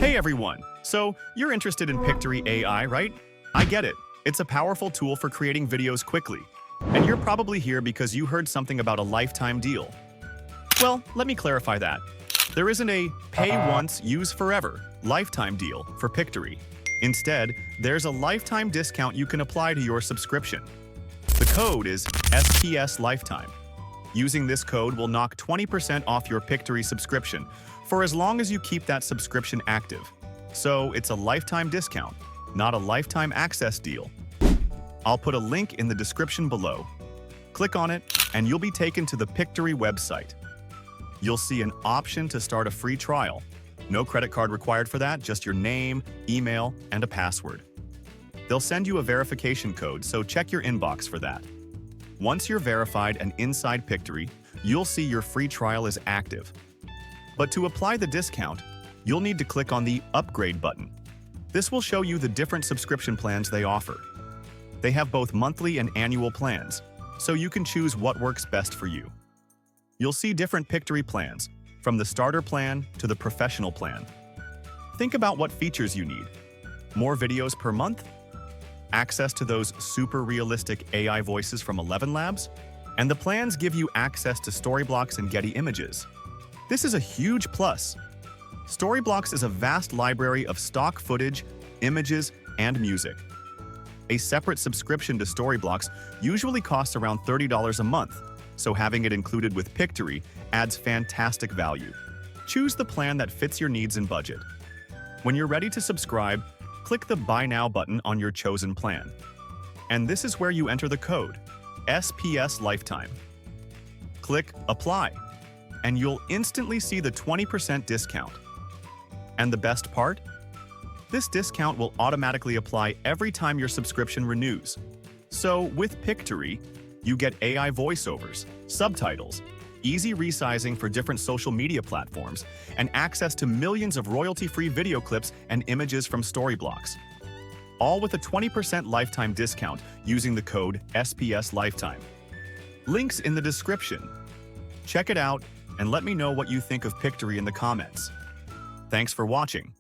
Hey everyone! So, you're interested in Pictory AI, right? I get it. It's a powerful tool for creating videos quickly. And you're probably here because you heard something about a lifetime deal. Well, let me clarify that. There isn't a pay once, use forever lifetime deal for Pictory. Instead, there's a lifetime discount you can apply to your subscription. The code is SPS Lifetime. Using this code will knock 20% off your Pictory subscription for as long as you keep that subscription active. So it's a lifetime discount, not a lifetime access deal. I'll put a link in the description below. Click on it, and you'll be taken to the Pictory website. You'll see an option to start a free trial. No credit card required for that, just your name, email, and a password. They'll send you a verification code, so check your inbox for that. Once you're verified and inside Pictory, you'll see your free trial is active. But to apply the discount, you'll need to click on the Upgrade button. This will show you the different subscription plans they offer. They have both monthly and annual plans, so you can choose what works best for you. You'll see different Pictory plans, from the starter plan to the professional plan. Think about what features you need. More videos per month? Access to those super realistic AI voices from 11 Labs? And the plans give you access to Storyblocks and Getty images. This is a huge plus. Storyblocks is a vast library of stock footage, images, and music. A separate subscription to Storyblocks usually costs around $30 a month, so having it included with Pictory adds fantastic value. Choose the plan that fits your needs and budget. When you're ready to subscribe, click the Buy Now button on your chosen plan. And this is where you enter the code, SPS Lifetime. Click Apply, and you'll instantly see the 20% discount. And the best part? This discount will automatically apply every time your subscription renews. So with Pictory, you get AI voiceovers, subtitles, easy resizing for different social media platforms, and access to millions of royalty-free video clips and images from Storyblocks. All with a 20% lifetime discount using the code SPS Lifetime. Links in the description. Check it out and let me know what you think of Pictory in the comments. Thanks for watching.